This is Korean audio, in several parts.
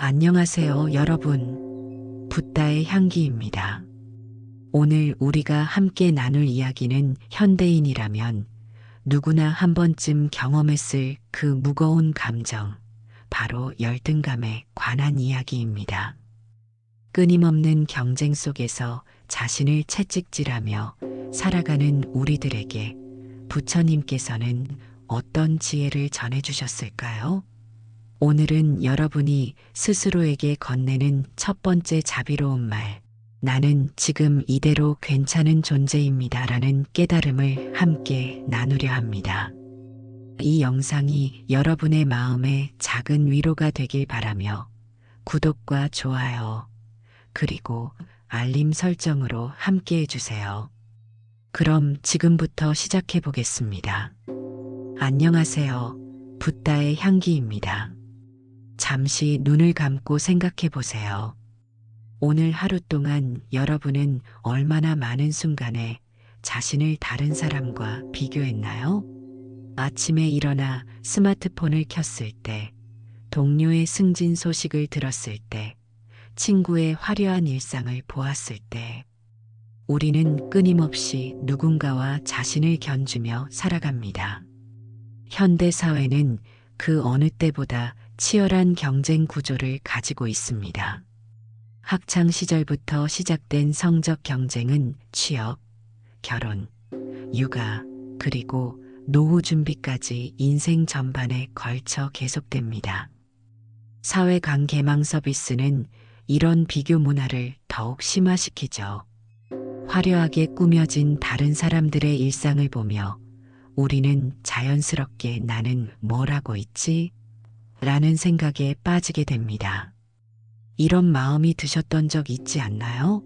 안녕하세요, 여러분. 붓다의 향기입니다. 오늘 우리가 함께 나눌 이야기는 현대인이라면 누구나 한 번쯤 경험했을 그 무거운 감정, 바로 열등감에 관한 이야기입니다. 끊임없는 경쟁 속에서 자신을 채찍질하며 살아가는 우리들에게 부처님께서는 어떤 지혜를 전해주셨을까요? 오늘은 여러분이 스스로에게 건네는 첫 번째 자비로운 말, 나는 지금 이대로 괜찮은 존재입니다 라는 깨달음을 함께 나누려 합니다. 이 영상이 여러분의 마음에 작은 위로가 되길 바라며 구독과 좋아요, 그리고 알림 설정으로 함께 해주세요. 그럼 지금부터 시작해 보겠습니다. 안녕하세요. 붓다의 향기입니다. 잠시 눈을 감고 생각해 보세요. 오늘 하루 동안 여러분은 얼마나 많은 순간에 자신을 다른 사람과 비교했나요? 아침에 일어나 스마트폰을 켰을 때, 동료의 승진 소식을 들었을 때, 친구의 화려한 일상을 보았을 때, 우리는 끊임없이 누군가와 자신을 견주며 살아갑니다. 현대 사회는 그 어느 때보다 치열한 경쟁 구조를 가지고 있습니다. 학창 시절부터 시작된 성적 경쟁은 취업, 결혼, 육아, 그리고 노후 준비까지 인생 전반에 걸쳐 계속됩니다. 사회관 개망 서비스는 이런 비교 문화를 더욱 심화시키죠. 화려하게 꾸며진 다른 사람들의 일상을 보며 우리는 자연스럽게 나는 뭘 하고 있지? 라는 생각에 빠지게 됩니다. 이런 마음이 드셨던 적 있지 않나요?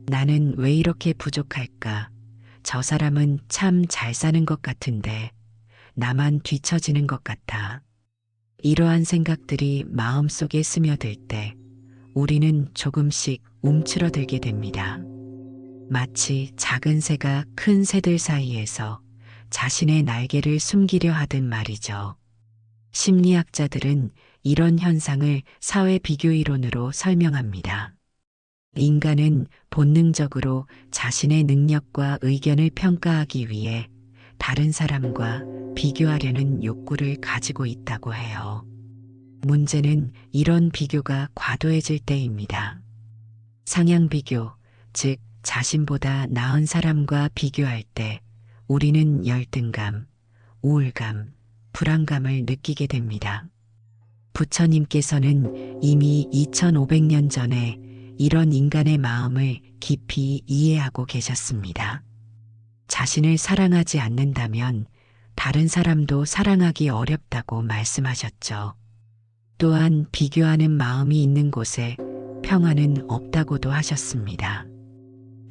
나는 왜 이렇게 부족할까? 저 사람은 참 잘 사는 것 같은데 나만 뒤처지는 것 같아. 이러한 생각들이 마음속에 스며들 때 우리는 조금씩 움츠러들게 됩니다. 마치 작은 새가 큰 새들 사이에서 자신의 날개를 숨기려 하듯 말이죠. 심리학자들은 이런 현상을 사회 비교 이론으로 설명합니다. 인간은 본능적으로 자신의 능력과 의견을 평가하기 위해 다른 사람과 비교하려는 욕구를 가지고 있다고 해요. 문제는 이런 비교가 과도해질 때입니다. 상향 비교, 즉 자신보다 나은 사람과 비교할 때 우리는 열등감, 우울감, 불안감을 느끼게 됩니다. 부처님께서는 이미 2500년 전에 이런 인간의 마음을 깊이 이해하고 계셨습니다. 자신을 사랑하지 않는다면 다른 사람도 사랑하기 어렵다고 말씀하셨죠. 또한 비교하는 마음이 있는 곳에 평화는 없다고도 하셨습니다.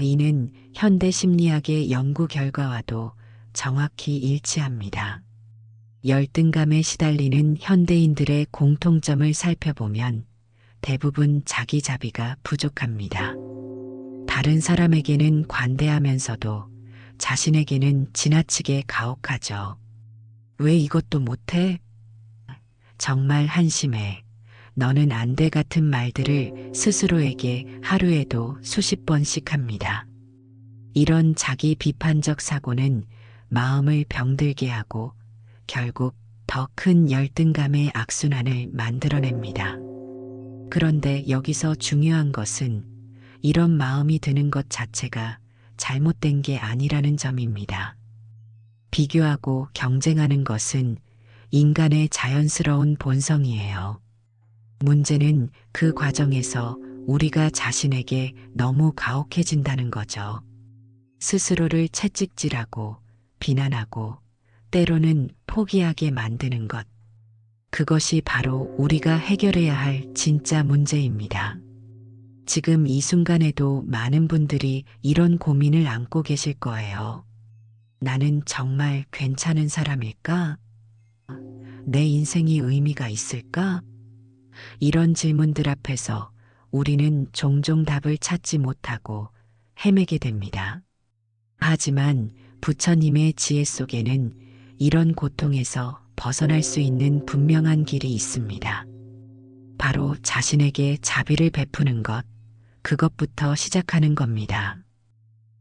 이는 현대 심리학의 연구 결과와도 정확히 일치합니다. 열등감에 시달리는 현대인들의 공통점을 살펴보면 대부분 자기 자비가 부족합니다. 다른 사람에게는 관대하면서도 자신에게는 지나치게 가혹하죠. 왜 이것도 못해? 정말 한심해. 너는 안 돼 같은 말들을 스스로에게 하루에도 수십 번씩 합니다. 이런 자기 비판적 사고는 마음을 병들게 하고 결국 더 큰 열등감의 악순환을 만들어냅니다. 그런데 여기서 중요한 것은 이런 마음이 드는 것 자체가 잘못된 게 아니라는 점입니다. 비교하고 경쟁하는 것은 인간의 자연스러운 본성이에요. 문제는 그 과정에서 우리가 자신에게 너무 가혹해진다는 거죠. 스스로를 채찍질하고 비난하고 때로는 포기하게 만드는 것. 그것이 바로 우리가 해결해야 할 진짜 문제입니다. 지금 이 순간에도 많은 분들이 이런 고민을 안고 계실 거예요. 나는 정말 괜찮은 사람일까? 내 인생이 의미가 있을까? 이런 질문들 앞에서 우리는 종종 답을 찾지 못하고 헤매게 됩니다. 하지만 부처님의 지혜 속에는 이런 고통에서 벗어날 수 있는 분명한 길이 있습니다. 바로 자신에게 자비를 베푸는 것, 그것부터 시작하는 겁니다.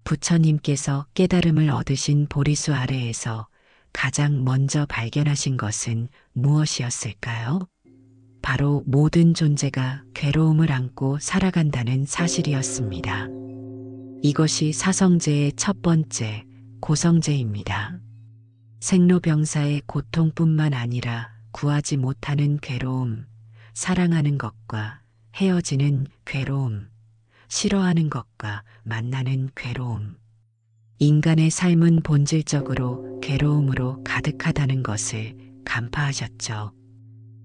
부처님께서 깨달음을 얻으신 보리수 아래에서 가장 먼저 발견하신 것은 무엇이었을까요? 바로 모든 존재가 괴로움을 안고 살아간다는 사실이었습니다. 이것이 사성제의 첫 번째 고성제입니다. 생로병사의 고통뿐만 아니라 구하지 못하는 괴로움, 사랑하는 것과 헤어지는 괴로움, 싫어하는 것과 만나는 괴로움. 인간의 삶은 본질적으로 괴로움으로 가득하다는 것을 간파하셨죠.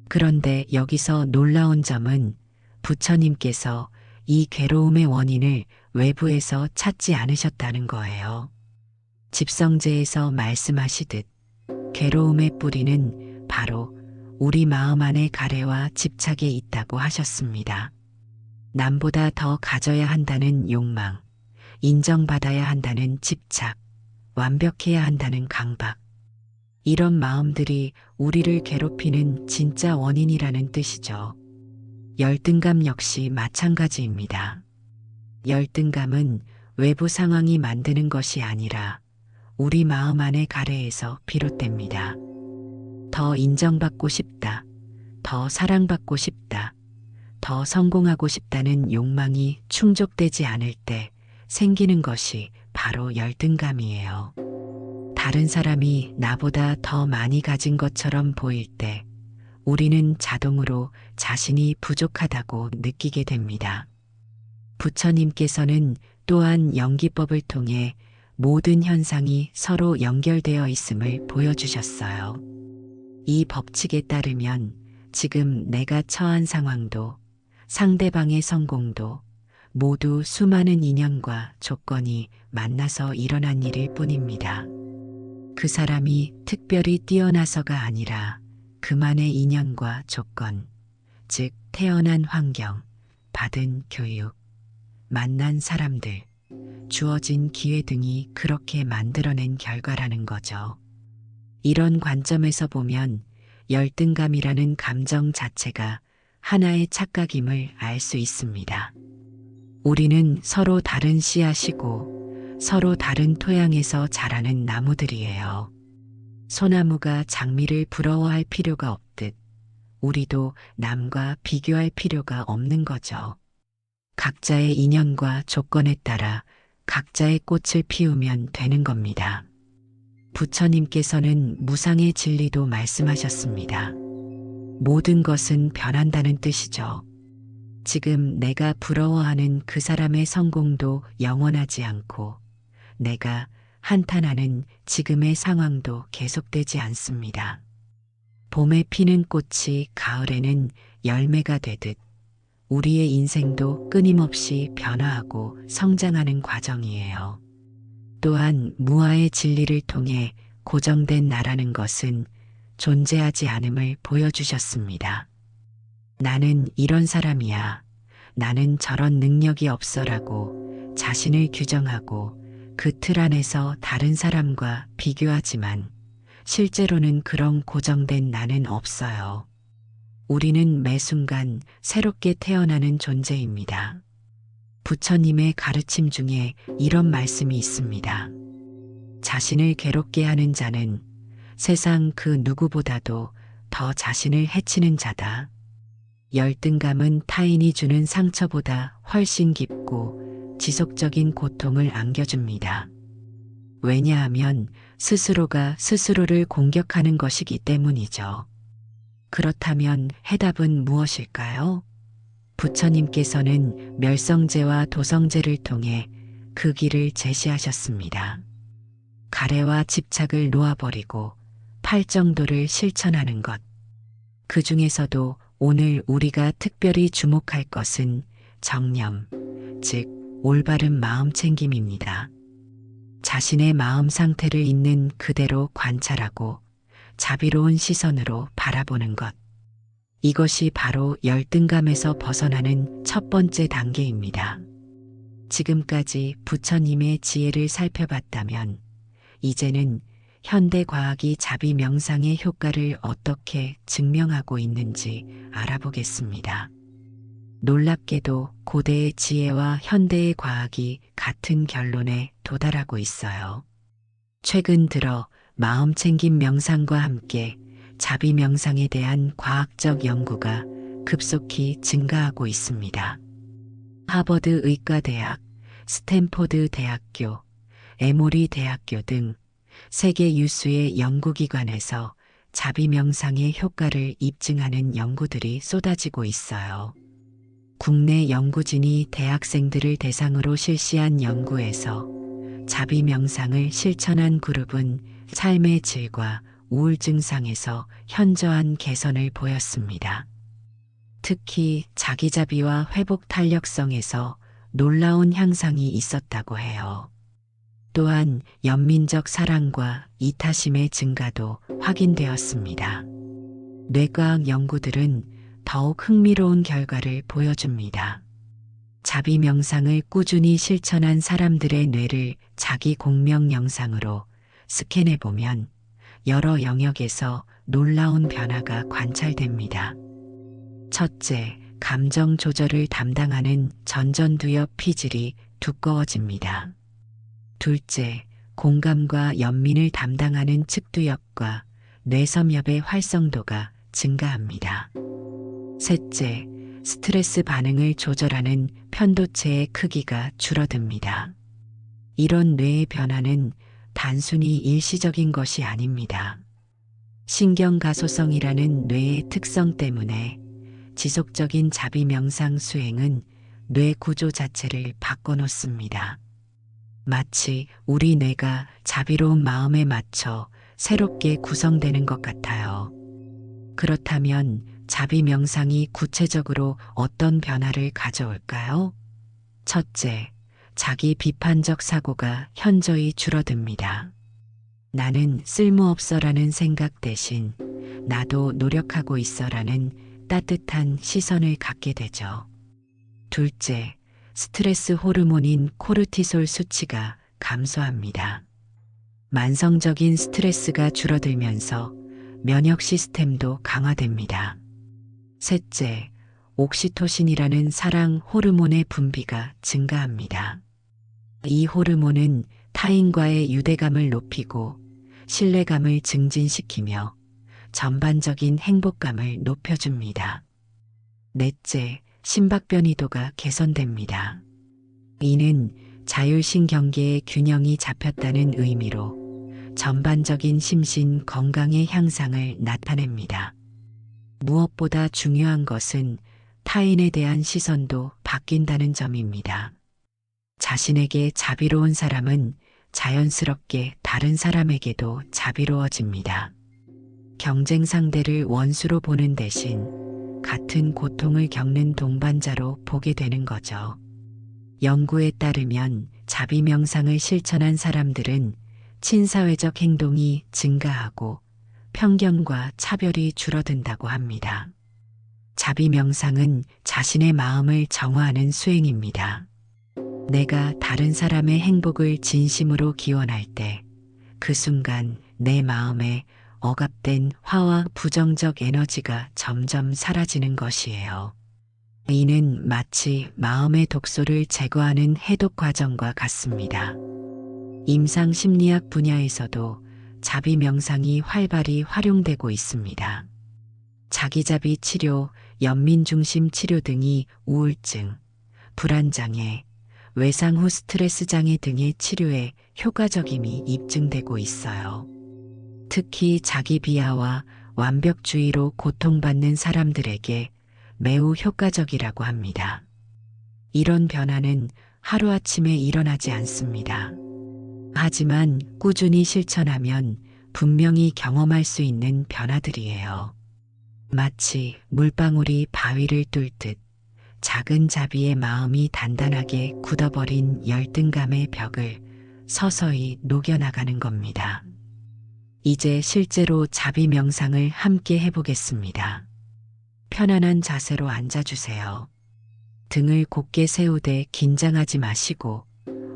그런데 여기서 놀라운 점은 부처님께서 이 괴로움의 원인을 외부에서 찾지 않으셨다는 거예요. 집성제에서 말씀하시듯 괴로움의 뿌리는 바로 우리 마음 안의 가래와 집착에 있다고 하셨습니다. 남보다 더 가져야 한다는 욕망, 인정받아야 한다는 집착, 완벽해야 한다는 강박. 이런 마음들이 우리를 괴롭히는 진짜 원인이라는 뜻이죠. 열등감 역시 마찬가지입니다. 열등감은 외부 상황이 만드는 것이 아니라 우리 마음 안의 가래에서 비롯됩니다. 더 인정받고 싶다, 더 사랑받고 싶다, 더 성공하고 싶다는 욕망이 충족되지 않을 때 생기는 것이 바로 열등감이에요. 다른 사람이 나보다 더 많이 가진 것처럼 보일 때 우리는 자동으로 자신이 부족하다고 느끼게 됩니다. 부처님께서는 또한 연기법을 통해 모든 현상이 서로 연결되어 있음을 보여주셨어요. 이 법칙에 따르면 지금 내가 처한 상황도 상대방의 성공도 모두 수많은 인연과 조건이 만나서 일어난 일일 뿐입니다. 그 사람이 특별히 뛰어나서가 아니라 그만의 인연과 조건, 즉 태어난 환경, 받은 교육, 만난 사람들, 주어진 기회 등이 그렇게 만들어낸 결과라는 거죠. 이런 관점에서 보면 열등감이라는 감정 자체가 하나의 착각임을 알 수 있습니다. 우리는 서로 다른 씨앗이고 서로 다른 토양에서 자라는 나무들이에요. 소나무가 장미를 부러워할 필요가 없듯 우리도 남과 비교할 필요가 없는 거죠. 각자의 인연과 조건에 따라 각자의 꽃을 피우면 되는 겁니다. 부처님께서는 무상의 진리도 말씀하셨습니다. 모든 것은 변한다는 뜻이죠. 지금 내가 부러워하는 그 사람의 성공도 영원하지 않고 내가 한탄하는 지금의 상황도 계속되지 않습니다. 봄에 피는 꽃이 가을에는 열매가 되듯 우리의 인생도 끊임없이 변화하고 성장하는 과정이에요. 또한 무아의 진리를 통해 고정된 나라는 것은 존재하지 않음을 보여주셨습니다. 나는 이런 사람이야, 나는 저런 능력이 없어라고 자신을 규정하고 그 틀 안에서 다른 사람과 비교하지만 실제로는 그런 고정된 나는 없어요. 우리는 매 순간 새롭게 태어나는 존재입니다. 부처님의 가르침 중에 이런 말씀이 있습니다. 자신을 괴롭게 하는 자는 세상 그 누구보다도 더 자신을 해치는 자다. 열등감은 타인이 주는 상처보다 훨씬 깊고 지속적인 고통을 안겨줍니다. 왜냐하면 스스로가 스스로를 공격하는 것이기 때문이죠. 그렇다면 해답은 무엇일까요? 부처님께서는 멸성제와 도성제를 통해 그 길을 제시하셨습니다. 가래와 집착을 놓아버리고 팔정도를 실천하는 것. 그 중에서도 오늘 우리가 특별히 주목할 것은 정념, 즉 올바른 마음 챙김입니다. 자신의 마음 상태를 있는 그대로 관찰하고 자비로운 시선으로 바라보는 것. 이것이 바로 열등감에서 벗어나는 첫 번째 단계입니다. 지금까지 부처님의 지혜를 살펴봤다면 이제는 현대 과학이 자비 명상의 효과를 어떻게 증명하고 있는지 알아보겠습니다. 놀랍게도 고대의 지혜와 현대의 과학이 같은 결론에 도달하고 있어요. 최근 들어 마음챙김 명상과 함께 자비 명상에 대한 과학적 연구가 급속히 증가하고 있습니다. 하버드 의과대학, 스탠포드 대학교, 에모리 대학교 등 세계 유수의 연구기관에서 자비 명상의 효과를 입증하는 연구들이 쏟아지고 있어요. 국내 연구진이 대학생들을 대상으로 실시한 연구에서 자비 명상을 실천한 그룹은 삶의 질과 우울증상에서 현저한 개선을 보였습니다. 특히 자기자비와 회복 탄력성에서 놀라운 향상이 있었다고 해요. 또한 연민적 사랑과 이타심의 증가도 확인되었습니다. 뇌과학 연구들은 더욱 흥미로운 결과를 보여줍니다. 자비 명상을 꾸준히 실천한 사람들의 뇌를 자기 공명 영상으로 스캔해 보면 여러 영역에서 놀라운 변화가 관찰됩니다. 첫째, 감정 조절을 담당하는 전전두엽 피질이 두꺼워집니다. 둘째, 공감과 연민을 담당하는 측두엽과 뇌섬엽의 활성도가 증가합니다. 셋째, 스트레스 반응을 조절하는 편도체의 크기가 줄어듭니다. 이런 뇌의 변화는 단순히 일시적인 것이 아닙니다. 신경가소성이라는 뇌의 특성 때문에 지속적인 자비 명상 수행은 뇌 구조 자체를 바꿔놓습니다. 마치 우리 뇌가 자비로운 마음에 맞춰 새롭게 구성되는 것 같아요. 그렇다면 자비 명상이 구체적으로 어떤 변화를 가져올까요? 첫째, 자기 비판적 사고가 현저히 줄어듭니다. 나는 쓸모없어라는 생각 대신 나도 노력하고 있어라는 따뜻한 시선을 갖게 되죠. 둘째, 스트레스 호르몬인 코르티솔 수치가 감소합니다. 만성적인 스트레스가 줄어들면서 면역 시스템도 강화됩니다. 셋째, 옥시토신이라는 사랑 호르몬의 분비가 증가합니다. 이 호르몬은 타인과의 유대감을 높이고 신뢰감을 증진시키며 전반적인 행복감을 높여줍니다. 넷째, 심박변이도가 개선됩니다. 이는 자율신경계의 균형이 잡혔다는 의미로 전반적인 심신 건강의 향상을 나타냅니다. 무엇보다 중요한 것은 타인에 대한 시선도 바뀐다는 점입니다. 자신에게 자비로운 사람은 자연스럽게 다른 사람에게도 자비로워집니다. 경쟁 상대를 원수로 보는 대신 같은 고통을 겪는 동반자로 보게 되는 거죠. 연구에 따르면 자비 명상을 실천한 사람들은 친사회적 행동이 증가하고 편견과 차별이 줄어든다고 합니다. 자비 명상은 자신의 마음을 정화하는 수행입니다. 내가 다른 사람의 행복을 진심으로 기원할 때 그 순간 내 마음에 억압된 화와 부정적 에너지가 점점 사라지는 것이에요. 이는 마치 마음의 독소를 제거하는 해독 과정과 같습니다. 임상 심리학 분야에서도 자비 명상이 활발히 활용되고 있습니다. 자기자비 치료, 연민중심 치료 등이 우울증, 불안장애, 외상 후 스트레스 장애 등의 치료에 효과적임이 입증되고 있어요. 특히 자기 비하와 완벽주의로 고통받는 사람들에게 매우 효과적이라고 합니다. 이런 변화는 하루아침에 일어나지 않습니다. 하지만 꾸준히 실천하면 분명히 경험할 수 있는 변화들이에요. 마치 물방울이 바위를 뚫듯 작은 자비의 마음이 단단하게 굳어버린 열등감의 벽을 서서히 녹여나가는 겁니다. 이제 실제로 자비 명상을 함께 해보겠습니다. 편안한 자세로 앉아주세요. 등을 곧게 세우되 긴장하지 마시고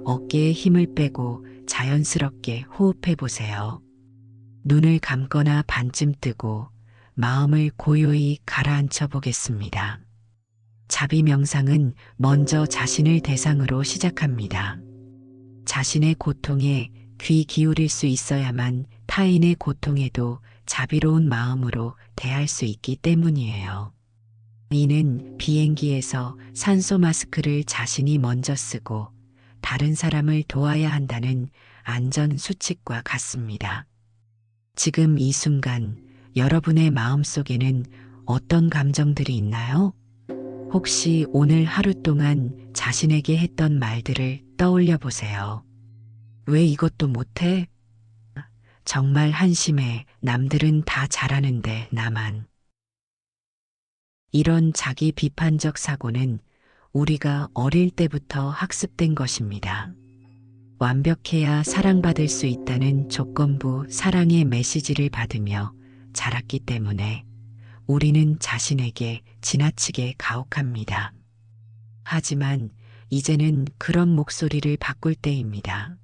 어깨에 힘을 빼고 자연스럽게 호흡해 보세요. 눈을 감거나 반쯤 뜨고 마음을 고요히 가라앉혀 보겠습니다. 자비 명상은 먼저 자신을 대상으로 시작합니다. 자신의 고통에 귀 기울일 수 있어야만 타인의 고통에도 자비로운 마음으로 대할 수 있기 때문이에요. 이는 비행기에서 산소 마스크를 자신이 먼저 쓰고 다른 사람을 도와야 한다는 안전 수칙과 같습니다. 지금 이 순간 여러분의 마음속에는 어떤 감정들이 있나요? 혹시 오늘 하루 동안 자신에게 했던 말들을 떠올려 보세요. 왜 이것도 못해? 정말 한심해. 남들은 다 잘하는데 나만. 이런 자기 비판적 사고는 우리가 어릴 때부터 학습된 것입니다. 완벽해야 사랑받을 수 있다는 조건부 사랑의 메시지를 받으며 자랐기 때문에 우리는 자신에게 지나치게 가혹합니다. 하지만 이제는 그런 목소리를 바꿀 때입니다.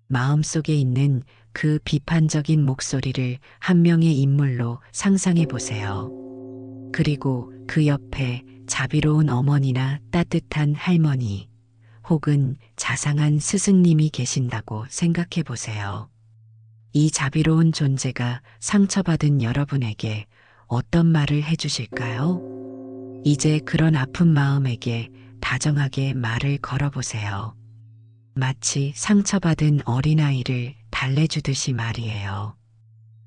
마음속에 있는 그 비판적인 목소리를 한 명의 인물로 상상해 보세요. 그리고 그 옆에 자비로운 어머니나 따뜻한 할머니 혹은 자상한 스승님이 계신다고 생각해 보세요. 이 자비로운 존재가 상처받은 여러분에게 어떤 말을 해주실까요? 이제 그런 아픈 마음에게 다정하게 말을 걸어보세요. 마치 상처받은 어린아이를 달래주듯이 말이에요.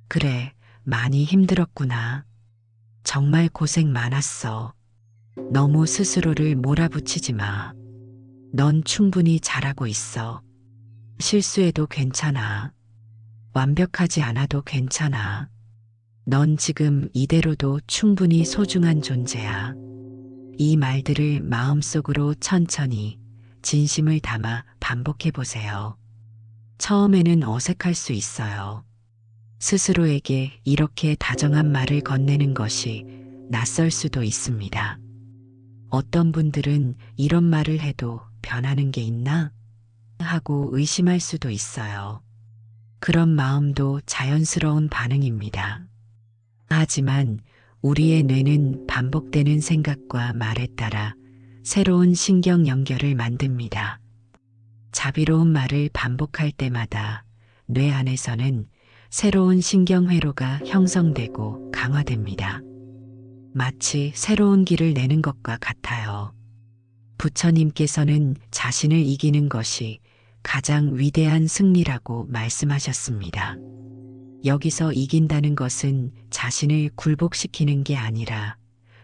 그래, 많이 힘들었구나. 정말 고생 많았어. 너무 스스로를 몰아붙이지 마. 넌 충분히 잘하고 있어. 실수해도 괜찮아. 완벽하지 않아도 괜찮아. 넌 지금 이대로도 충분히 소중한 존재야. 이 말들을 마음속으로 천천히 진심을 담아 반복해 보세요. 처음에는 어색할 수 있어요. 스스로에게 이렇게 다정한 말을 건네는 것이 낯설 수도 있습니다. 어떤 분들은 이런 말을 해도 변하는 게 있나? 하고 의심할 수도 있어요. 그런 마음도 자연스러운 반응입니다. 하지만 우리의 뇌는 반복되는 생각과 말에 따라 새로운 신경 연결을 만듭니다. 자비로운 말을 반복할 때마다 뇌 안에서는 새로운 신경회로가 형성되고 강화됩니다. 마치 새로운 길을 내는 것과 같아요. 부처님께서는 자신을 이기는 것이 가장 위대한 승리라고 말씀하셨습니다. 여기서 이긴다는 것은 자신을 굴복시키는 게 아니라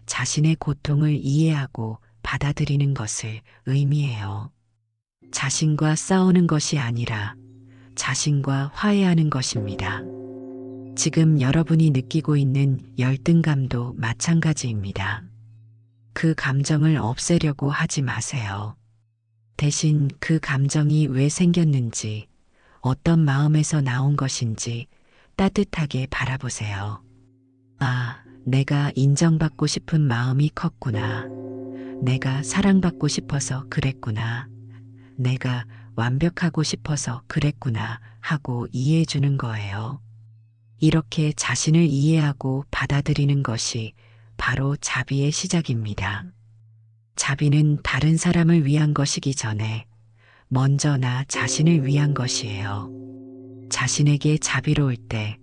자신의 고통을 이해하고 받아들이는 것을 의미해요. 자신과 싸우는 것이 아니라 자신과 화해하는 것입니다. 지금 여러분이 느끼고 있는 열등감도 마찬가지입니다. 그 감정을 없애려고 하지 마세요. 대신 그 감정이 왜 생겼는지, 어떤 마음에서 나온 것인지 따뜻하게 바라보세요. 아, 내가 인정받고 싶은 마음이 컸구나. 내가 사랑받고 싶어서 그랬구나. 내가 완벽하고 싶어서 그랬구나 하고 이해해 주는 거예요. 이렇게 자신을 이해하고 받아들이는 것이 바로 자비의 시작입니다. 자비는 다른 사람을 위한 것이기 전에 먼저 나 자신을 위한 것이에요. 자신에게 자비로울 때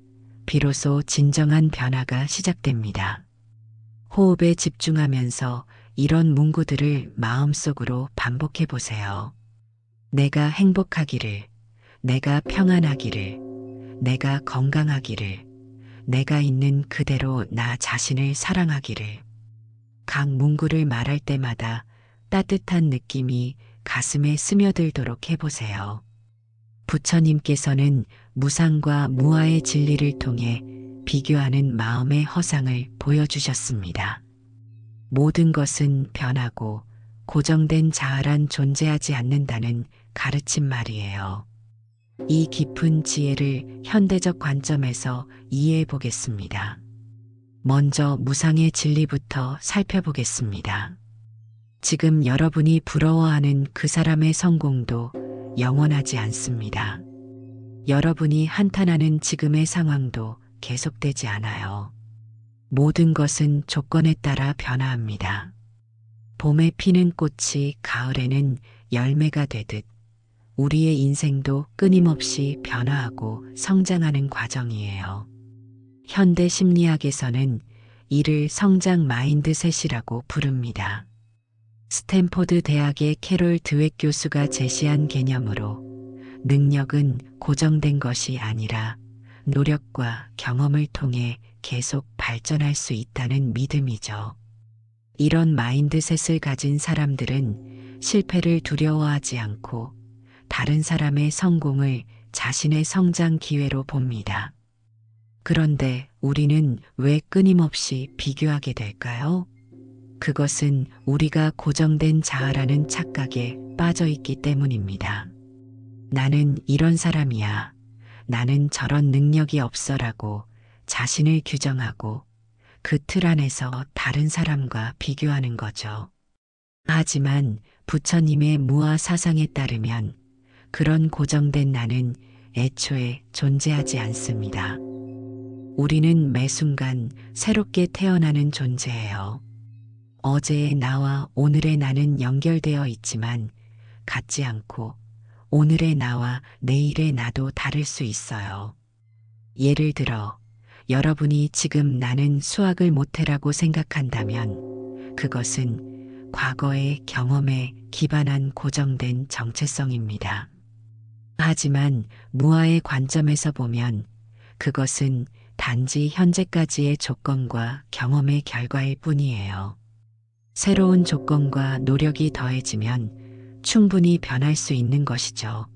비로소 진정한 변화가 시작됩니다. 호흡에 집중하면서 이런 문구들을 마음속으로 반복해 보세요. 내가 행복하기를, 내가 평안하기를, 내가 건강하기를, 내가 있는 그대로 나 자신을 사랑하기를. 각 문구를 말할 때마다 따뜻한 느낌이 가슴에 스며들도록 해보세요. 부처님께서는 무상과 무아의 진리를 통해 비교하는 마음의 허상을 보여주셨습니다. 모든 것은 변하고 고정된 자아란 존재하지 않는다는 가르침 말이에요. 이 깊은 지혜를 현대적 관점에서 이해해 보겠습니다. 먼저 무상의 진리부터 살펴보겠습니다. 지금 여러분이 부러워하는 그 사람의 성공도 영원하지 않습니다. 여러분이 한탄하는 지금의 상황도 계속되지 않아요. 모든 것은 조건에 따라 변화합니다. 봄에 피는 꽃이 가을에는 열매가 되듯 우리의 인생도 끊임없이 변화하고 성장하는 과정이에요. 현대 심리학에서는 이를 성장 마인드셋이라고 부릅니다. 스탠포드 대학의 캐롤 드웩 교수가 제시한 개념으로 능력은 고정된 것이 아니라 노력과 경험을 통해 계속 발전할 수 있다는 믿음이죠. 이런 마인드셋을 가진 사람들은 실패를 두려워하지 않고 다른 사람의 성공을 자신의 성장 기회로 봅니다. 그런데 우리는 왜 끊임없이 비교하게 될까요? 그것은 우리가 고정된 자아라는 착각에 빠져 있기 때문입니다. 나는 이런 사람이야. 나는 저런 능력이 없어라고 자신을 규정하고 그 틀 안에서 다른 사람과 비교하는 거죠. 하지만 부처님의 무아 사상에 따르면 그런 고정된 나는 애초에 존재하지 않습니다. 우리는 매 순간 새롭게 태어나는 존재예요. 어제의 나와 오늘의 나는 연결되어 있지만 같지 않고 오늘의 나와 내일의 나도 다를 수 있어요. 예를 들어 여러분이 지금 나는 수학을 못해라고 생각한다면 그것은 과거의 경험에 기반한 고정된 정체성입니다. 하지만 무아의 관점에서 보면 그것은 단지 현재까지의 조건과 경험의 결과일 뿐이에요. 새로운 조건과 노력이 더해지면 충분히 변할 수 있는 것이죠.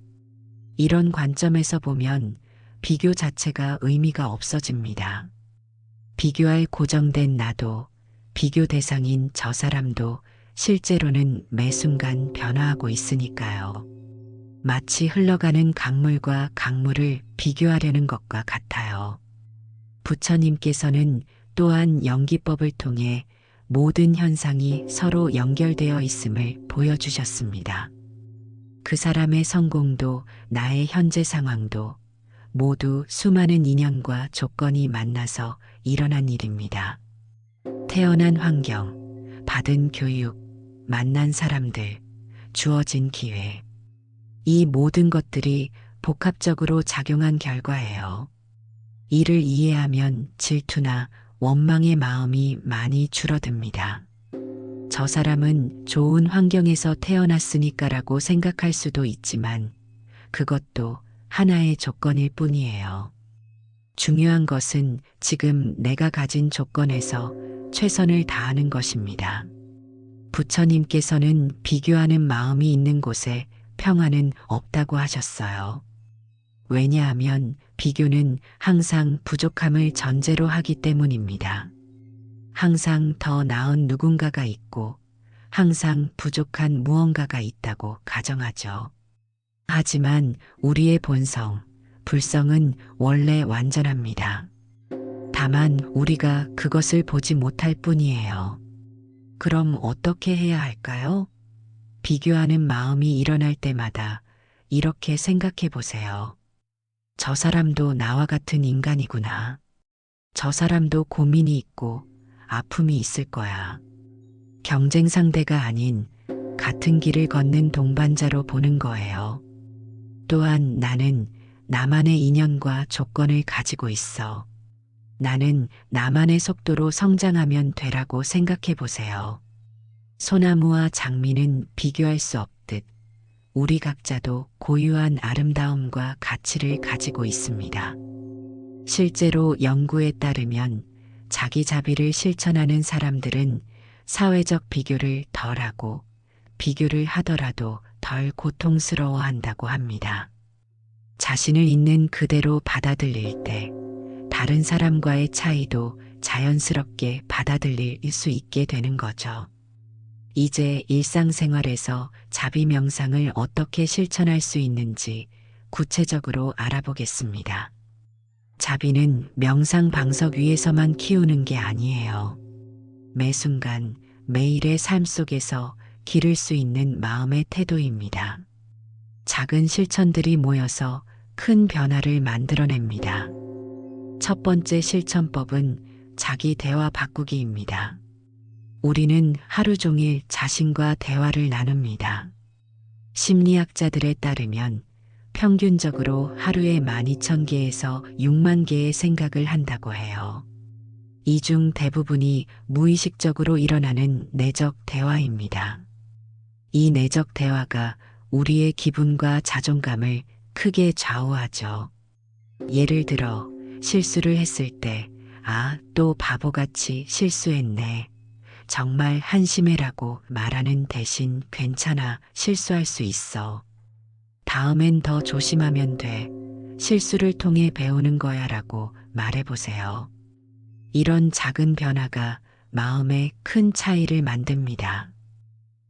이런 관점에서 보면 비교 자체가 의미가 없어집니다. 비교할 고정된 나도, 비교 대상인 저 사람도 실제로는 매 순간 변화하고 있으니까요. 마치 흘러가는 강물과 강물을 비교하려는 것과 같아요. 부처님께서는 또한 연기법을 통해 모든 현상이 서로 연결되어 있음을 보여주셨습니다. 그 사람의 성공도 나의 현재 상황도 모두 수많은 인연과 조건이 만나서 일어난 일입니다. 태어난 환경, 받은 교육, 만난 사람들, 주어진 기회. 이 모든 것들이 복합적으로 작용한 결과예요. 이를 이해하면 질투나 원망의 마음이 많이 줄어듭니다. 저 사람은 좋은 환경에서 태어났으니까라고 생각할 수도 있지만 그것도 하나의 조건일 뿐이에요. 중요한 것은 지금 내가 가진 조건에서 최선을 다하는 것입니다. 부처님께서는 비교하는 마음이 있는 곳에 평화는 없다고 하셨어요. 왜냐하면 비교는 항상 부족함을 전제로 하기 때문입니다. 항상 더 나은 누군가가 있고 항상 부족한 무언가가 있다고 가정하죠. 하지만 우리의 본성, 불성은 원래 완전합니다. 다만 우리가 그것을 보지 못할 뿐이에요. 그럼 어떻게 해야 할까요? 비교하는 마음이 일어날 때마다 이렇게 생각해 보세요. 저 사람도 나와 같은 인간이구나. 저 사람도 고민이 있고 아픔이 있을 거야. 경쟁 상대가 아닌 같은 길을 걷는 동반자로 보는 거예요. 또한 나는 나만의 인연과 조건을 가지고 있어. 나는 나만의 속도로 성장하면 되라고 생각해 보세요. 소나무와 장미는 비교할 수 없듯 우리 각자도 고유한 아름다움과 가치를 가지고 있습니다. 실제로 연구에 따르면 자기자비를 실천하는 사람들은 사회적 비교를 덜하고 비교를 하더라도 덜 고통스러워한다고 합니다. 자신을 있는 그대로 받아들일 때 다른 사람과의 차이도 자연스럽게 받아들일 수 있게 되는 거죠. 이제 일상생활에서 자비 명상을 어떻게 실천할 수 있는지 구체적으로 알아보겠습니다. 자비는 명상 방석 위에서만 키우는 게 아니에요. 매 순간 매일의 삶 속에서 기를 수 있는 마음의 태도입니다. 작은 실천들이 모여서 큰 변화를 만들어냅니다. 첫 번째 실천법은 자기 대화 바꾸기입니다. 우리는 하루 종일 자신과 대화를 나눕니다. 심리학자들에 따르면 평균적으로 하루에 12,000개에서 6만 개의 생각을 한다고 해요. 이 중 대부분이 무의식적으로 일어나는 내적 대화입니다. 이 내적 대화가 우리의 기분과 자존감을 크게 좌우하죠. 예를 들어 실수를 했을 때, 또 바보같이 실수했네. 정말 한심해라고 말하는 대신 괜찮아, 실수할 수 있어. 다음엔 더 조심하면 돼. 실수를 통해 배우는 거야 라고 말해보세요. 이런 작은 변화가 마음에 큰 차이를 만듭니다.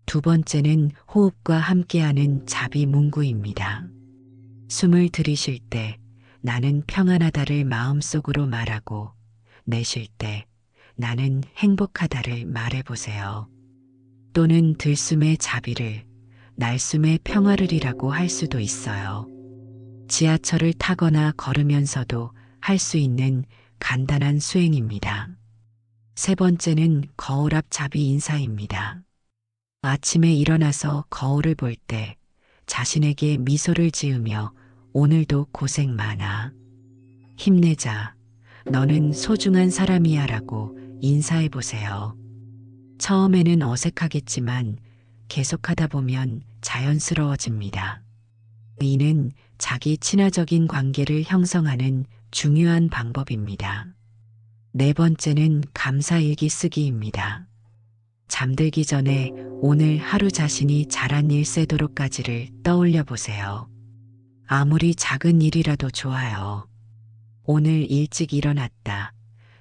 두 번째는 호흡과 함께하는 자비문구입니다. 숨을 들이쉴 때 나는 평안하다를 마음속으로 말하고 내쉴 때 나는 행복하다를 말해보세요. 또는 들숨의 자비를 날숨의 평화를이라고 할 수도 있어요. 지하철을 타거나 걸으면서도 할 수 있는 간단한 수행입니다. 세 번째는 거울 앞 자비 인사입니다. 아침에 일어나서 거울을 볼 때 자신에게 미소를 지으며 오늘도 고생 많아. 힘내자. 너는 소중한 사람이야 라고 인사해 보세요. 처음에는 어색하겠지만 계속하다 보면 자연스러워집니다. 이는 자기 친화적인 관계를 형성하는 중요한 방법입니다. 네 번째는 감사일기 쓰기입니다. 잠들기 전에 오늘 하루 자신이 잘한 일 세도록까지를 떠올려 보세요. 아무리 작은 일이라도 좋아요. 오늘 일찍 일어났다.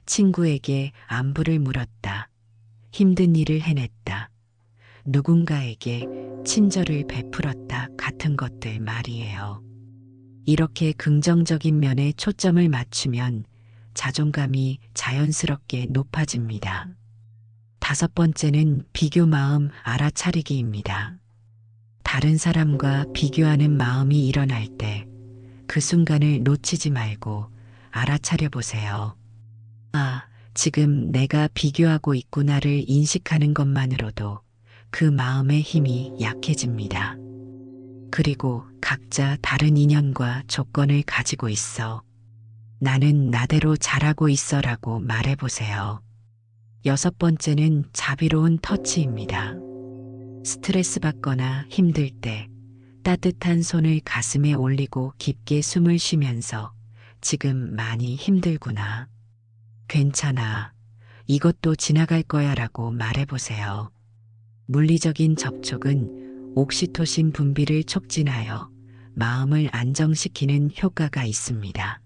친구에게 안부를 물었다. 힘든 일을 해냈다. 누군가에게 친절을 베풀었다 같은 것들 말이에요. 이렇게 긍정적인 면에 초점을 맞추면 자존감이 자연스럽게 높아집니다. 다섯 번째는 비교 마음 알아차리기입니다. 다른 사람과 비교하는 마음이 일어날 때 그 순간을 놓치지 말고 알아차려 보세요. 지금 내가 비교하고 있구나를 인식하는 것만으로도 그 마음의 힘이 약해집니다. 그리고 각자 다른 인연과 조건을 가지고 있어. 나는 나대로 잘하고 있어 라고 말해보세요. 여섯 번째는 자비로운 터치입니다. 스트레스 받거나 힘들 때 따뜻한 손을 가슴에 올리고 깊게 숨을 쉬면서 지금 많이 힘들구나. 괜찮아. 이것도 지나갈 거야 라고 말해보세요. 물리적인 접촉은 옥시토신 분비를 촉진하여 마음을 안정시키는 효과가 있습니다.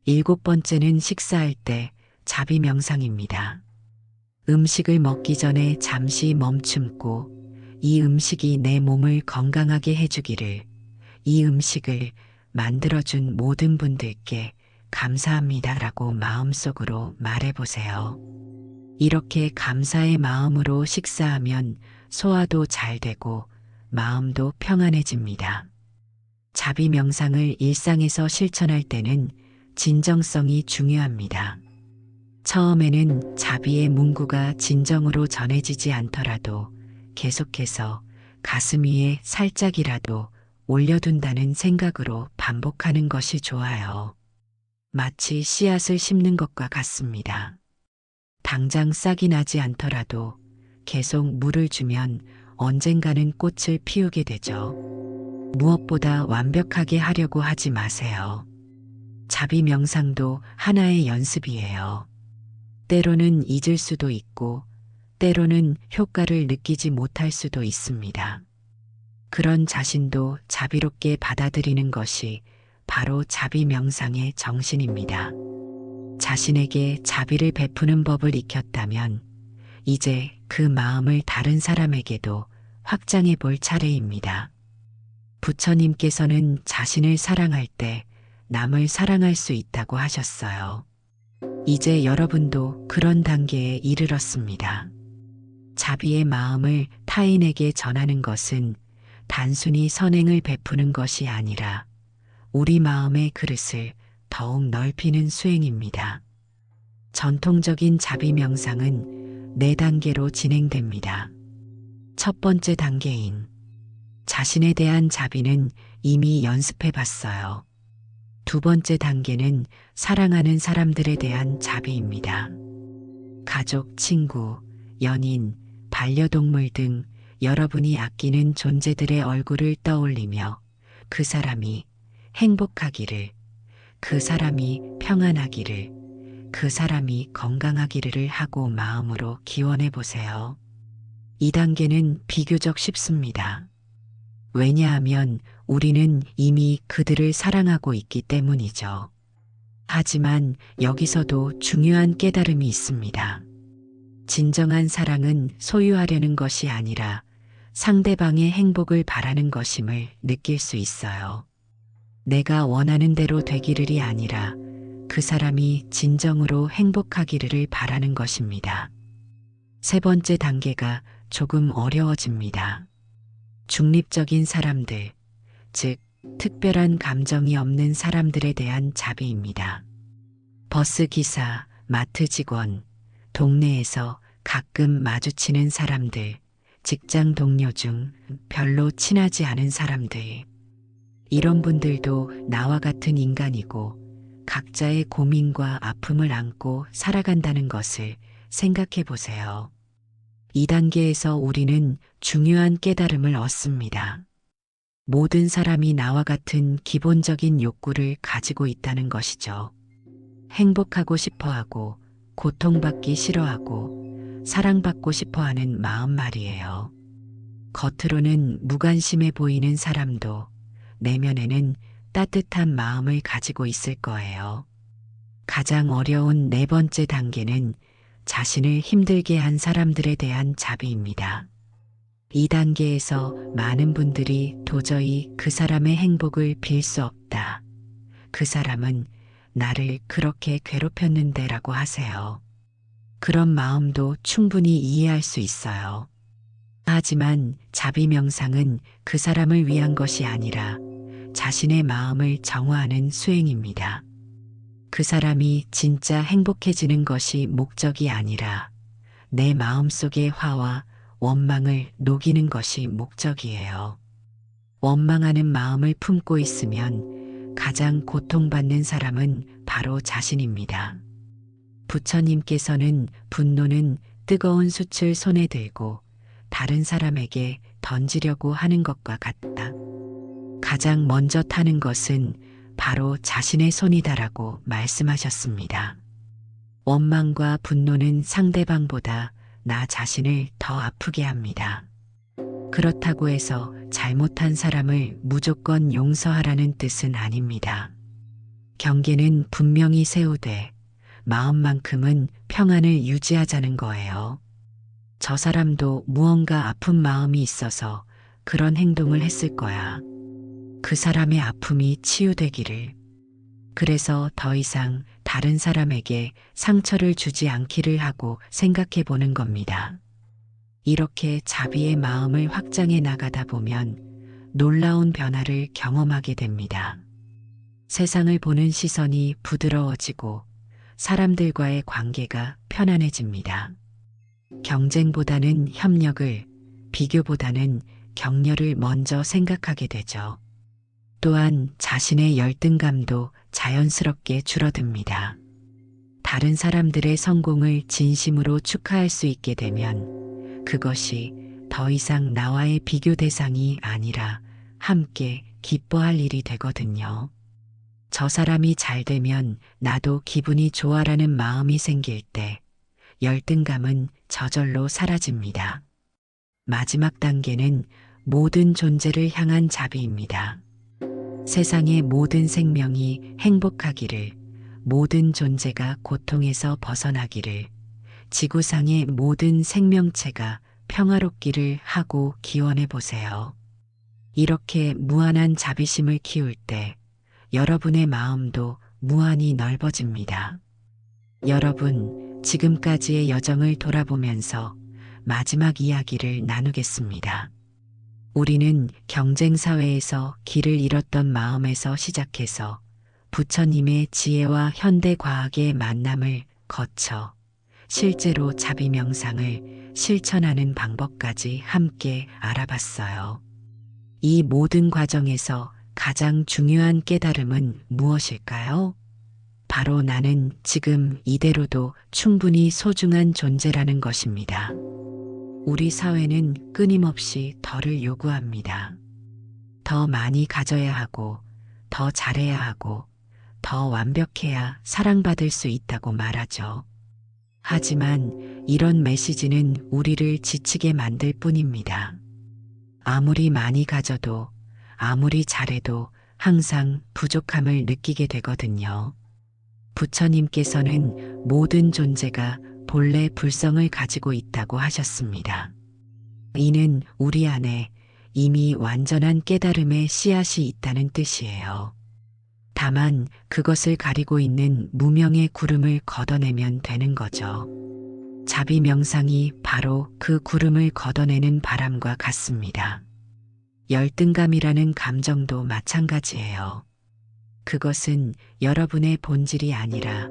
일곱 번째는 식사할 때 자비 명상입니다. 음식을 먹기 전에 잠시 멈춤고 이 음식이 내 몸을 건강하게 해주기를, 이 음식을 만들어준 모든 분들께 감사합니다 라고 마음속으로 말해보세요. 이렇게 감사의 마음으로 식사하면 소화도 잘 되고 마음도 평안해집니다. 자비 명상을 일상에서 실천할 때는 진정성이 중요합니다. 처음에는 자비의 문구가 진정으로 전해지지 않더라도 계속해서 가슴 위에 살짝이라도 올려둔다는 생각으로 반복하는 것이 좋아요. 마치 씨앗을 심는 것과 같습니다. 당장 싹이 나지 않더라도 계속 물을 주면 언젠가는 꽃을 피우게 되죠. 무엇보다 완벽하게 하려고 하지 마세요. 자비 명상도 하나의 연습이에요. 때로는 잊을 수도 있고 때로는 효과를 느끼지 못할 수도 있습니다. 그런 자신도 자비롭게 받아들이는 것이 바로 자비 명상의 정신입니다. 자신에게 자비를 베푸는 법을 익혔다면 이제 그 마음을 다른 사람에게도 확장해 볼 차례입니다. 부처님께서는 자신을 사랑할 때 남을 사랑할 수 있다고 하셨어요. 이제 여러분도 그런 단계에 이르렀습니다. 자비의 마음을 타인에게 전하는 것은 단순히 선행을 베푸는 것이 아니라 우리 마음의 그릇을 더욱 넓히는 수행입니다. 전통적인 자비 명상은 4단계로 진행됩니다. 첫 번째 단계인 자신에 대한 자비는 이미 연습해 봤어요. 두 번째 단계는 사랑하는 사람들에 대한 자비입니다. 가족, 친구, 연인, 반려동물 등 여러분이 아끼는 존재들의 얼굴을 떠올리며 그 사람이 행복하기를, 그 사람이 평안하기를, 그 사람이 건강하기를 하고 마음으로 기원해 보세요. 이 단계는 비교적 쉽습니다. 왜냐하면 우리는 이미 그들을 사랑하고 있기 때문이죠. 하지만 여기서도 중요한 깨달음이 있습니다. 진정한 사랑은 소유하려는 것이 아니라 상대방의 행복을 바라는 것임을 느낄 수 있어요. 내가 원하는 대로 되기를이 아니라 그 사람이 진정으로 행복하기를 바라는 것입니다. 세 번째 단계가 조금 어려워집니다. 중립적인 사람들, 즉 특별한 감정이 없는 사람들에 대한 자비입니다. 버스 기사, 마트 직원, 동네에서 가끔 마주치는 사람들, 직장 동료 중 별로 친하지 않은 사람들. 이런 분들도 나와 같은 인간이고 각자의 고민과 아픔을 안고 살아간다는 것을 생각해 보세요. 이 단계에서 우리는 중요한 깨달음을 얻습니다. 모든 사람이 나와 같은 기본적인 욕구를 가지고 있다는 것이죠. 행복하고 싶어 하고, 고통받기 싫어하고, 사랑받고 싶어 하는 마음 말이에요. 겉으로는 무관심해 보이는 사람도 내면에는 따뜻한 마음을 가지고 있을 거예요. 가장 어려운 4번째 단계는 자신을 힘들게 한 사람들에 대한 자비입니다. 이 단계에서 많은 분들이 도저히 그 사람의 행복을 빌 수 없다. 그 사람은 나를 그렇게 괴롭혔는데 라고 하세요. 그런 마음도 충분히 이해할 수 있어요. 하지만 자비 명상은 그 사람을 위한 것이 아니라 자신의 마음을 정화하는 수행입니다. 그 사람이 진짜 행복해지는 것이 목적이 아니라 내 마음속의 화와 원망을 녹이는 것이 목적이에요. 원망하는 마음을 품고 있으면 가장 고통받는 사람은 바로 자신입니다. 부처님께서는 분노는 뜨거운 숯을 손에 들고 다른 사람에게 던지려고 하는 것과 같다. 가장 먼저 타는 것은 바로 자신의 손이다라고 말씀하셨습니다. 원망과 분노는 상대방보다 나 자신을 더 아프게 합니다. 그렇다고 해서 잘못한 사람을 무조건 용서하라는 뜻은 아닙니다. 경계는 분명히 세우되 마음만큼은 평안을 유지하자는 거예요. 저 사람도 무언가 아픈 마음이 있어서 그런 행동을 했을 거야. 그 사람의 아픔이 치유되기를. 그래서 더 이상 다른 사람에게 상처를 주지 않기를 하고 생각해 보는 겁니다. 이렇게 자비의 마음을 확장해 나가다 보면 놀라운 변화를 경험하게 됩니다. 세상을 보는 시선이 부드러워지고 사람들과의 관계가 편안해집니다. 경쟁보다는 협력을, 비교보다는 격려를 먼저 생각하게 되죠. 또한 자신의 열등감도 자연스럽게 줄어듭니다. 다른 사람들의 성공을 진심으로 축하할 수 있게 되면 그것이 더 이상 나와의 비교 대상이 아니라 함께 기뻐할 일이 되거든요. 저 사람이 잘 되면 나도 기분이 좋아라는 마음이 생길 때 열등감은 저절로 사라집니다. 마지막 단계는 모든 존재를 향한 자비입니다. 세상의 모든 생명이 행복하기를, 모든 존재가 고통에서 벗어나기를, 지구상의 모든 생명체가 평화롭기를 하고 기원해 보세요. 이렇게 무한한 자비심을 키울 때 여러분의 마음도 무한히 넓어집니다. 여러분, 지금까지의 여정을 돌아보면서 마지막 이야기를 나누겠습니다. 우리는 경쟁사회에서 길을 잃었던 마음에서 시작해서 부처님의 지혜와 현대과학의 만남을 거쳐 실제로 자비명상을 실천하는 방법까지 함께 알아봤어요. 이 모든 과정에서 가장 중요한 깨달음은 무엇일까요? 바로 나는 지금 이대로도 충분히 소중한 존재라는 것입니다. 우리 사회는 끊임없이 더를 요구합니다. 더 많이 가져야 하고, 더 잘해야 하고, 더 완벽해야 사랑받을 수 있다고 말하죠. 하지만 이런 메시지는 우리를 지치게 만들 뿐입니다. 아무리 많이 가져도, 아무리 잘해도 항상 부족함을 느끼게 되거든요. 부처님께서는 모든 존재가 본래 불성을 가지고 있다고 하셨습니다. 이는 우리 안에 이미 완전한 깨달음의 씨앗이 있다는 뜻이에요. 다만 그것을 가리고 있는 무명의 구름을 걷어내면 되는 거죠. 자비 명상이 바로 그 구름을 걷어내는 바람과 같습니다. 열등감이라는 감정도 마찬가지예요. 그것은 여러분의 본질이 아니라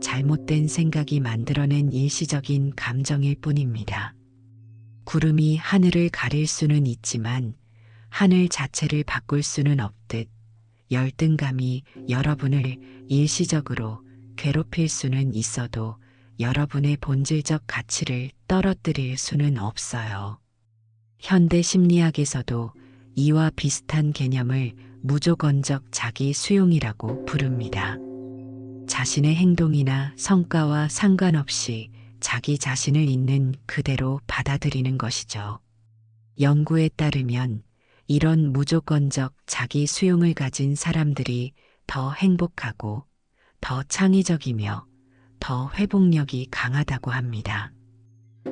잘못된 생각이 만들어낸 일시적인 감정일 뿐입니다. 구름이 하늘을 가릴 수는 있지만 하늘 자체를 바꿀 수는 없듯 열등감이 여러분을 일시적으로 괴롭힐 수는 있어도 여러분의 본질적 가치를 떨어뜨릴 수는 없어요. 현대 심리학에서도 이와 비슷한 개념을 무조건적 자기 수용이라고 부릅니다. 자신의 행동이나 성과와 상관없이 자기 자신을 있는 그대로 받아들이는 것이죠. 연구에 따르면 이런 무조건적 자기 수용을 가진 사람들이 더 행복하고 더 창의적이며 더 회복력이 강하다고 합니다.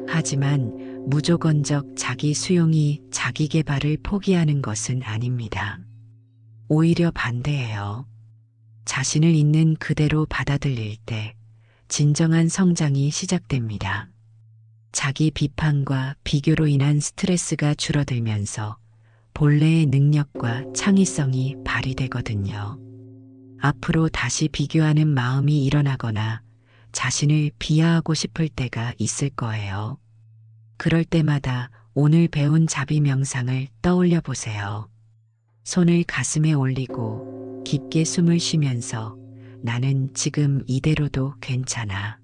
하지만 무조건적 자기 수용이 자기 개발을 포기하는 것은 아닙니다. 오히려 반대예요. 자신을 있는 그대로 받아들일 때 진정한 성장이 시작됩니다. 자기 비판과 비교로 인한 스트레스가 줄어들면서 본래의 능력과 창의성이 발휘되거든요. 앞으로 다시 비교하는 마음이 일어나거나 자신을 비하하고 싶을 때가 있을 거예요. 그럴 때마다 오늘 배운 자비 명상을 떠올려 보세요. 손을 가슴에 올리고 깊게 숨을 쉬면서 나는 지금 이대로도 괜찮아.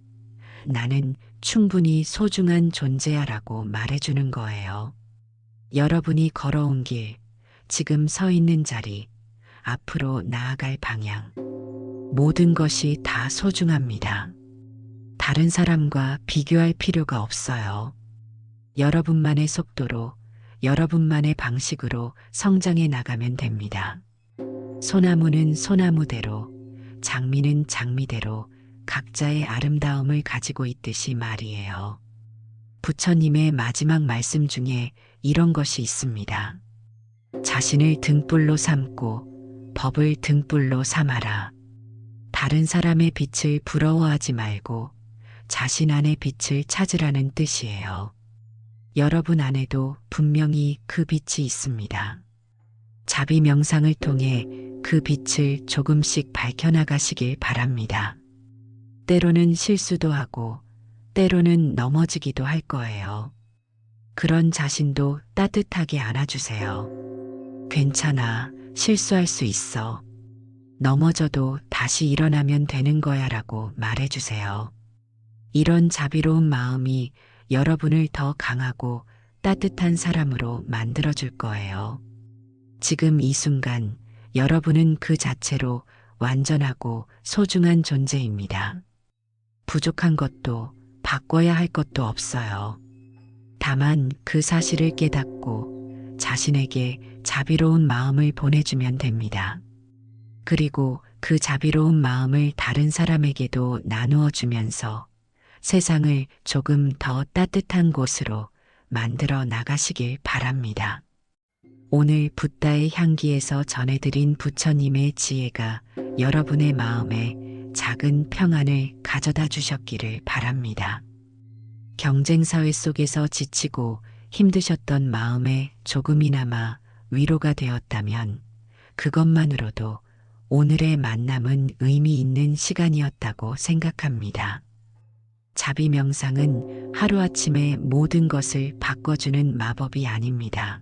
나는 충분히 소중한 존재야라고 말해주는 거예요. 여러분이 걸어온 길, 지금 서 있는 자리, 앞으로 나아갈 방향, 모든 것이 다 소중합니다. 다른 사람과 비교할 필요가 없어요. 여러분만의 속도로, 여러분만의 방식으로 성장해 나가면 됩니다. 소나무는 소나무대로, 장미는 장미대로 각자의 아름다움을 가지고 있듯이 말이에요. 부처님의 마지막 말씀 중에 이런 것이 있습니다. 자신을 등불로 삼고 법을 등불로 삼아라. 다른 사람의 빛을 부러워하지 말고 자신 안의 빛을 찾으라는 뜻이에요. 여러분 안에도 분명히 그 빛이 있습니다. 자비 명상을 통해 그 빛을 조금씩 밝혀나가시길 바랍니다. 때로는 실수도 하고 때로는 넘어지기도 할 거예요. 그런 자신도 따뜻하게 안아주세요. 괜찮아, 실수할 수 있어. 넘어져도 다시 일어나면 되는 거야 라고 말해주세요. 이런 자비로운 마음이 여러분을 더 강하고 따뜻한 사람으로 만들어줄 거예요. 지금 이 순간 여러분은 그 자체로 완전하고 소중한 존재입니다. 부족한 것도 바꿔야 할 것도 없어요. 다만 그 사실을 깨닫고 자신에게 자비로운 마음을 보내주면 됩니다. 그리고 그 자비로운 마음을 다른 사람에게도 나누어 주면서 세상을 조금 더 따뜻한 곳으로 만들어 나가시길 바랍니다. 오늘 붓다의 향기에서 전해드린 부처님의 지혜가 여러분의 마음에 작은 평안을 가져다 주셨기를 바랍니다. 경쟁사회 속에서 지치고 힘드셨던 마음에 조금이나마 위로가 되었다면 그것만으로도 오늘의 만남은 의미 있는 시간이었다고 생각합니다. 자비 명상은 하루아침에 모든 것을 바꿔주는 마법이 아닙니다.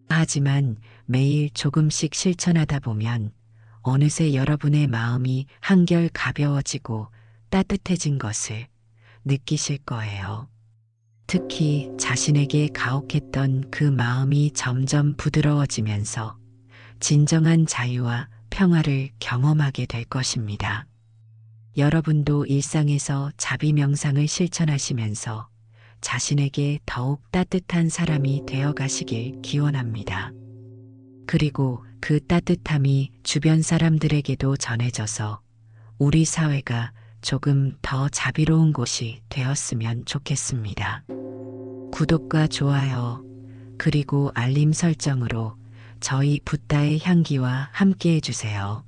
하지만 매일 조금씩 실천하다 보면 어느새 여러분의 마음이 한결 가벼워지고 따뜻해진 것을 느끼실 거예요. 특히 자신에게 가혹했던 그 마음이 점점 부드러워지면서 진정한 자유와 평화를 경험하게 될 것입니다. 여러분도 일상에서 자비 명상을 실천하시면서 자신에게 더욱 따뜻한 사람이 되어 가시길 기원합니다. 그리고 그 따뜻함이 주변 사람들에게도 전해져서 우리 사회가 조금 더 자비로운 곳이 되었으면 좋겠습니다. 구독과 좋아요, 그리고 알림 설정으로 저희 붓다의 향기와 함께 해주세요.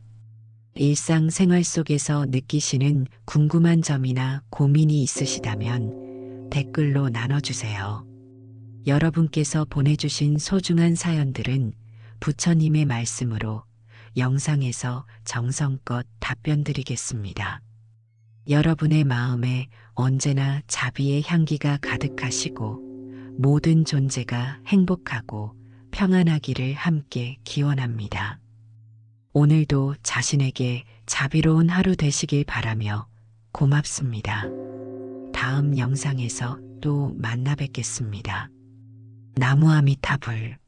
일상생활 속에서 느끼시는 궁금한 점이나 고민이 있으시다면 댓글로 나눠주세요. 여러분께서 보내주신 소중한 사연들은 부처님의 말씀으로 영상에서 정성껏 답변드리겠습니다. 여러분의 마음에 언제나 자비의 향기가 가득하시고 모든 존재가 행복하고 평안하기를 함께 기원합니다. 오늘도 자신에게 자비로운 하루 되시길 바라며 고맙습니다. 다음 영상에서 또 만나 뵙겠습니다. 나무아미타불.